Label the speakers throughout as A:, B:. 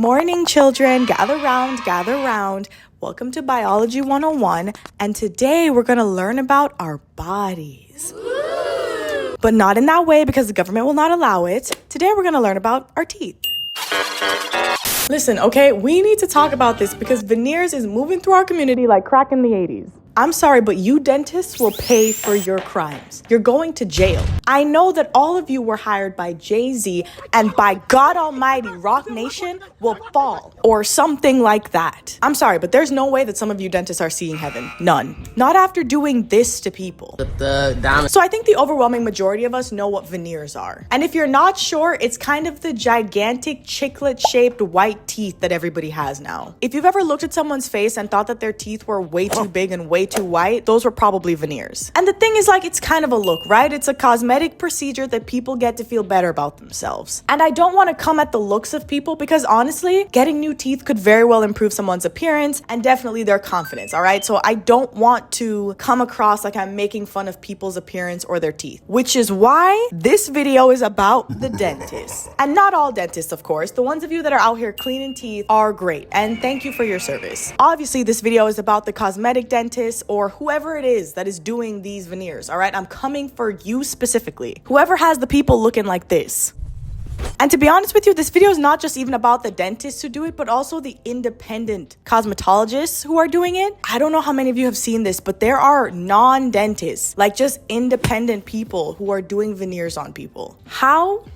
A: Morning, children. Gather round, gather round. Welcome to Biology 101, and today we're going to learn about our bodies. But not in that way because the government will not allow it. Today we're going to learn about our teeth. Listen, okay, we need to talk about this because veneers is moving through our community like crack in the 80s. I'm sorry, but you dentists will pay for your crimes. You're going to jail. I know that all of you were hired by Jay-Z, and by God Almighty, Rock Nation will fall or something like that. I'm sorry, but there's no way that some of you dentists are seeing heaven. None. Not after doing this to people. So I think the overwhelming majority of us know what veneers are. And if you're not sure, it's kind of the gigantic chiclet-shaped white teeth that everybody has now. If you've ever looked at someone's face and thought that their teeth were way too big and way too white, those were probably veneers. And the thing is, like, it's kind of a look, right? It's a cosmetic procedure that people get to feel better about themselves. And I don't want to come at the looks of people because honestly, getting new teeth could very well improve someone's appearance and definitely their confidence, all right? So I don't want to come across like I'm making fun of people's appearance or their teeth, which is why this video is about the dentist. And not all dentists, of course. The ones of you that are out here cleaning teeth are great, and thank you for your service. Obviously, this video is about the cosmetic dentist or whoever it is that is doing these veneers, all right? I'm coming for you specifically. Whoever has the people looking like this. And to be honest with you, this video is not just even about the dentists who do it, but also the independent cosmetologists who are doing it. I don't know how many of you have seen this, but there are non-dentists, like just independent people who are doing veneers on people. How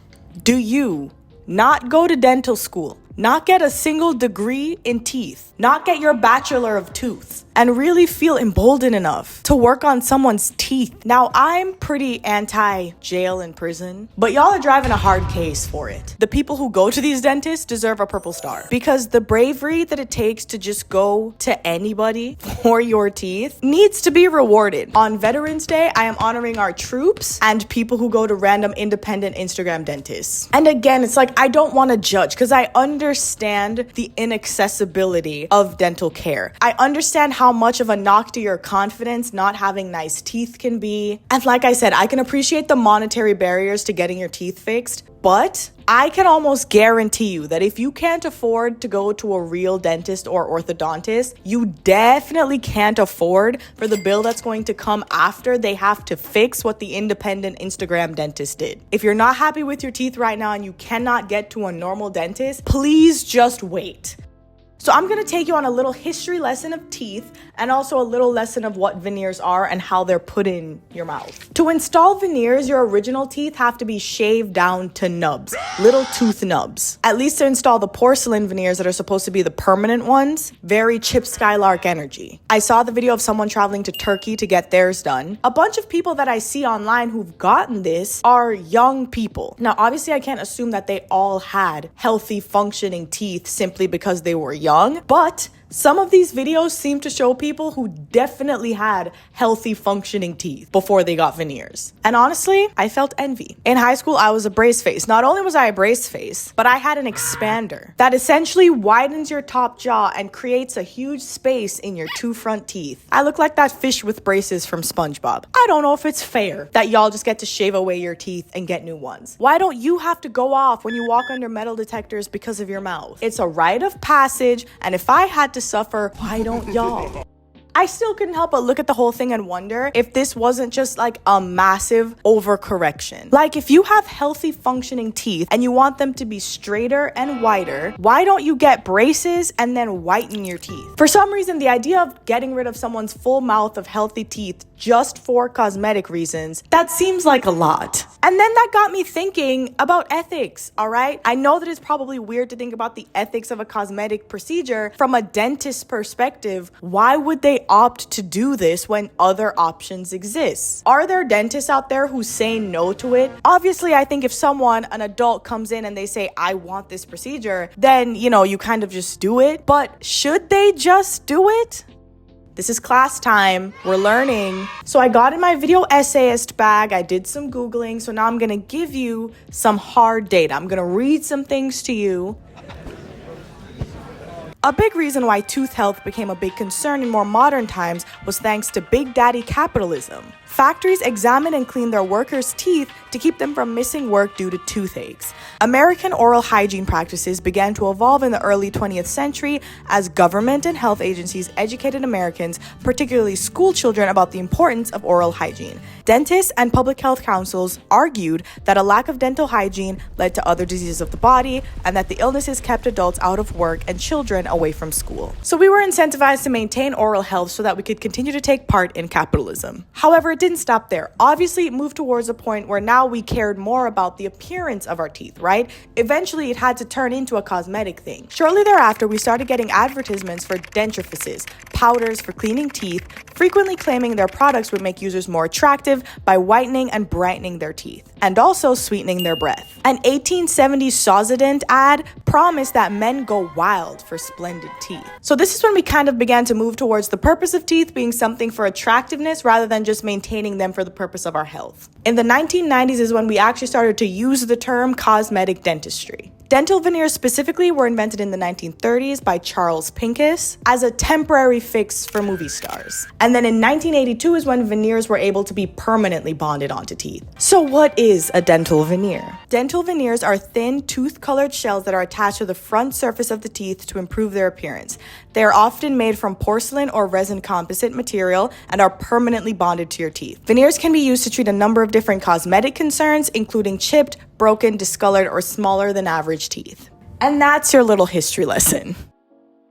A: do you not go to dental school, not get a single degree in teeth, not get your bachelor of tooth, and really feel emboldened enough to work on someone's teeth? Now, I'm pretty anti-jail and prison, but y'all are driving a hard case for it. The people who go to these dentists deserve a purple star because the bravery that it takes to just go to anybody for your teeth needs to be rewarded. On Veterans Day, I am honoring our troops and people who go to random independent Instagram dentists. And again, it's like, I don't want to judge because I understand the inaccessibility of dental care. I understand how much of a knock to your confidence not having nice teeth can be. And like I said, I can appreciate the monetary barriers to getting your teeth fixed, but I can almost guarantee you that if you can't afford to go to a real dentist or orthodontist, you definitely can't afford for the bill that's going to come after they have to fix what the independent Instagram dentist did. If you're not happy with your teeth right now and you cannot get to a normal dentist, please just wait. So I'm going to take you on a little history lesson of teeth and also a little lesson of what veneers are and how they're put in your mouth. To install veneers, your original teeth have to be shaved down to nubs, little tooth nubs. At least to install the porcelain veneers that are supposed to be the permanent ones, very Chip Skylark energy. I saw the video of someone traveling to Turkey to get theirs done. A bunch of people that I see online who've gotten this are young people. Now, obviously, I can't assume that they all had healthy, functioning teeth simply because they were young. But some of these videos seem to show people who definitely had healthy functioning teeth before they got veneers. And honestly, I felt envy. In high school, I was a brace face. Not only was I a brace face, but I had an expander that essentially widens your top jaw and creates a huge space in your two front teeth. I look like that fish with braces from SpongeBob. I don't know if it's fair that y'all just get to shave away your teeth and get new ones. Why don't you have to go off when you walk under metal detectors because of your mouth? It's a rite of passage, and if I had to suffer, why don't y'all? I still couldn't help but look at the whole thing and wonder if this wasn't just like a massive overcorrection. Like, if you have healthy functioning teeth and you want them to be straighter and whiter, why don't you get braces and then whiten your teeth? For some reason, the idea of getting rid of someone's full mouth of healthy teeth just for cosmetic reasons, that seems like a lot. And then that got me thinking about ethics, all right? I know that it's probably weird to think about the ethics of a cosmetic procedure from a dentist's perspective. Why would they opt to do this when other options exist? Are there dentists out there who say no to it? Obviously, I think if someone, an adult, comes in and they say, I want this procedure, then, you kind of just do it. But should they just do it? This is class time. We're learning. So I got in my video essayist bag. I did some Googling. So now I'm going to give you some hard data. I'm going to read some things to you. A big reason why tooth health became a big concern in more modern times was thanks to big daddy capitalism. Factories examine and clean their workers' teeth to keep them from missing work due to toothaches. American oral hygiene practices began to evolve in the early 20th century as government and health agencies educated Americans, particularly school children, about the importance of oral hygiene. Dentists and public health councils argued that a lack of dental hygiene led to other diseases of the body and that the illnesses kept adults out of work and children away from school. So we were incentivized to maintain oral health so that we could continue to take part in capitalism. However, it didn't stop there. Obviously, it moved towards a point where now we cared more about the appearance of our teeth, right? Eventually, it had to turn into a cosmetic thing. Shortly thereafter, we started getting advertisements for dentrifices, powders for cleaning teeth, frequently claiming their products would make users more attractive by whitening and brightening their teeth, and also sweetening their breath. An 1870s Sozident ad promised that men go wild for splendid teeth. So this is when we kind of began to move towards the purpose of teeth being something for attractiveness rather than just maintaining them for the purpose of our health. In the 1990s is when we actually started to use the term cosmetic dentistry. Dental veneers specifically were invented in the 1930s by Charles Pincus as a temporary fix for movie stars. And then in 1982 is when veneers were able to be permanently bonded onto teeth. So what is a dental veneer? Dental veneers are thin, tooth-colored shells that are attached to the front surface of the teeth to improve their appearance. They are often made from porcelain or resin composite material and are permanently bonded to your teeth. Veneers can be used to treat a number of different cosmetic concerns, including chipped, broken, discolored, or smaller than average teeth. And that's your little history lesson.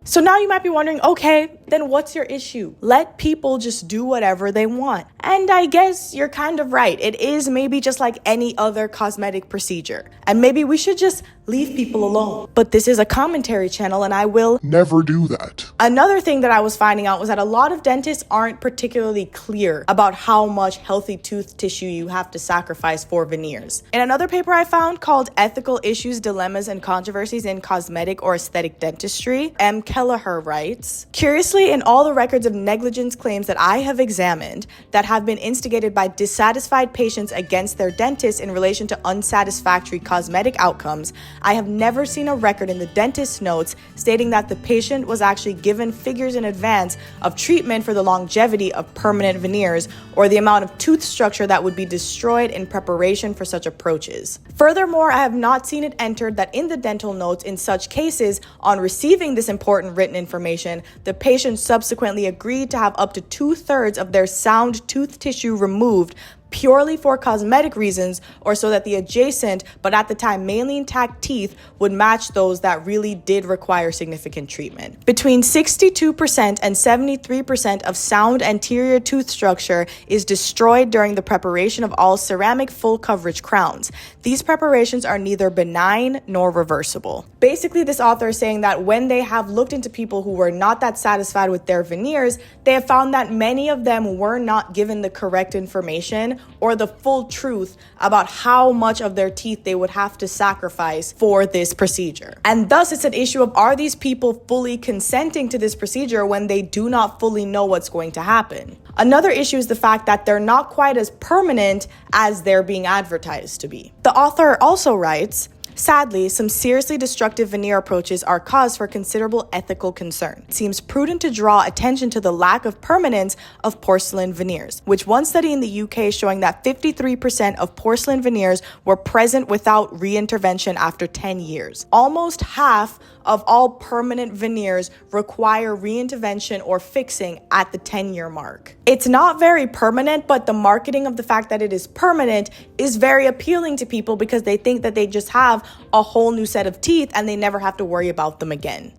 A: So now you might be wondering, okay, then what's your issue? Let people just do whatever they want. And I guess you're kind of right. It is maybe just like any other cosmetic procedure. And maybe we should just leave people alone. But this is a commentary channel and I will
B: never do that.
A: Another thing that I was finding out was that a lot of dentists aren't particularly clear about how much healthy tooth tissue you have to sacrifice for veneers. In another paper I found called Ethical Issues, Dilemmas, and Controversies in Cosmetic or Aesthetic Dentistry, Kelleher writes, curiously, in all the records of negligence claims that I have examined that have been instigated by dissatisfied patients against their dentists in relation to unsatisfactory cosmetic outcomes, I have never seen a record in the dentist's notes stating that the patient was actually given figures in advance of treatment for the longevity of permanent veneers or the amount of tooth structure that would be destroyed in preparation for such approaches. Furthermore, I have not seen it entered that in the dental notes in such cases, on receiving this important written information, the patient subsequently agreed to have up to 2/3 of their sound tooth tissue removed purely for cosmetic reasons or so that the adjacent, but at the time mainly intact teeth would match those that really did require significant treatment. Between 62% and 73% of sound anterior tooth structure is destroyed during the preparation of all ceramic full coverage crowns. These preparations are neither benign nor reversible. Basically, this author is saying that when they have looked into people who were not that satisfied with their veneers, they have found that many of them were not given the correct information or the full truth about how much of their teeth they would have to sacrifice for this procedure. And thus it's an issue of, are these people fully consenting to this procedure when they do not fully know what's going to happen? Another issue is the fact that they're not quite as permanent as they're being advertised to be. The author also writes, sadly, some seriously destructive veneer approaches are cause for considerable ethical concern. It seems prudent to draw attention to the lack of permanence of porcelain veneers, which one study in the UK showing that 53% of porcelain veneers were present without reintervention after 10 years. Almost half of all permanent veneers require reintervention or fixing at the 10-year mark. It's not very permanent, but the marketing of the fact that it is permanent is very appealing to people because they think that they just have a whole new set of teeth and they never have to worry about them again.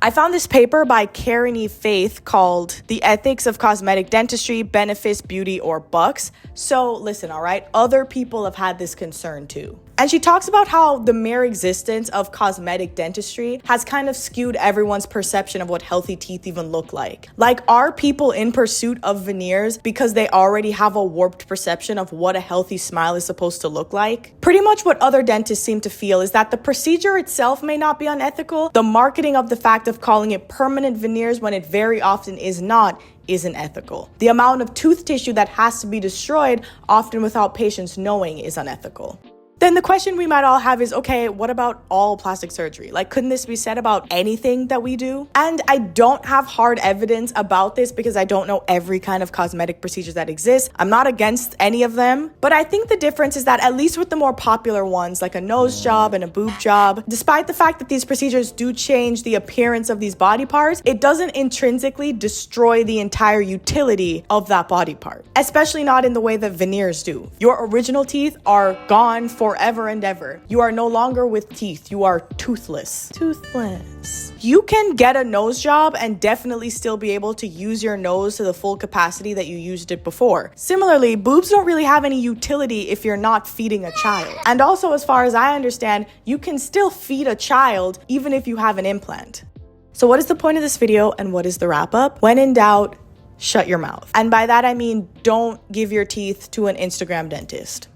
A: I found this paper by Karen E. Faith called The Ethics of Cosmetic Dentistry, Benefits, Beauty, or Bucks. So listen, all right, other people have had this concern too. And she talks about how the mere existence of cosmetic dentistry has kind of skewed everyone's perception of what healthy teeth even look like. Like, are people in pursuit of veneers because they already have a warped perception of what a healthy smile is supposed to look like? Pretty much what other dentists seem to feel is that the procedure itself may not be unethical. The marketing of the fact of calling it permanent veneers when it very often is not isn't ethical. The amount of tooth tissue that has to be destroyed, often without patients knowing, is unethical. Then the question we might all have is, okay, what about all plastic surgery? Like, couldn't this be said about anything that we do? And I don't have hard evidence about this because I don't know every kind of cosmetic procedures that exist. I'm not against any of them, but I think the difference is that at least with the more popular ones, like a nose job and a boob job, despite the fact that these procedures do change the appearance of these body parts, it doesn't intrinsically destroy the entire utility of that body part, especially not in the way that veneers do. Your original teeth are gone forever and ever. You are no longer with teeth. You are toothless. Toothless. You can get a nose job and definitely still be able to use your nose to the full capacity that you used it before. Similarly, boobs don't really have any utility if you're not feeding a child. And also, as far as I understand, you can still feed a child even if you have an implant. So what is the point of this video and what is the wrap up? When in doubt, shut your mouth. And by that I mean, don't give your teeth to an Instagram dentist.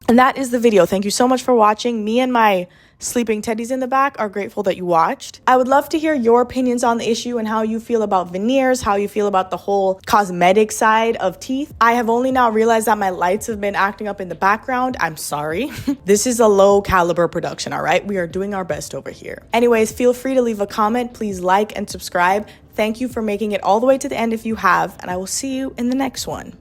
A: And that is the video. Thank you so much for watching. Me and my sleeping teddies in the back are grateful that you watched. I would love to hear your opinions on the issue and how you feel about veneers, how you feel about the whole cosmetic side of teeth. I have only now realized that my lights have been acting up in the background. I'm sorry. This is a low caliber production, all right? We are doing our best over here. Anyways, feel free to leave a comment. Please like and subscribe. Thank you for making it all the way to the end if you have, and I will see you in the next one.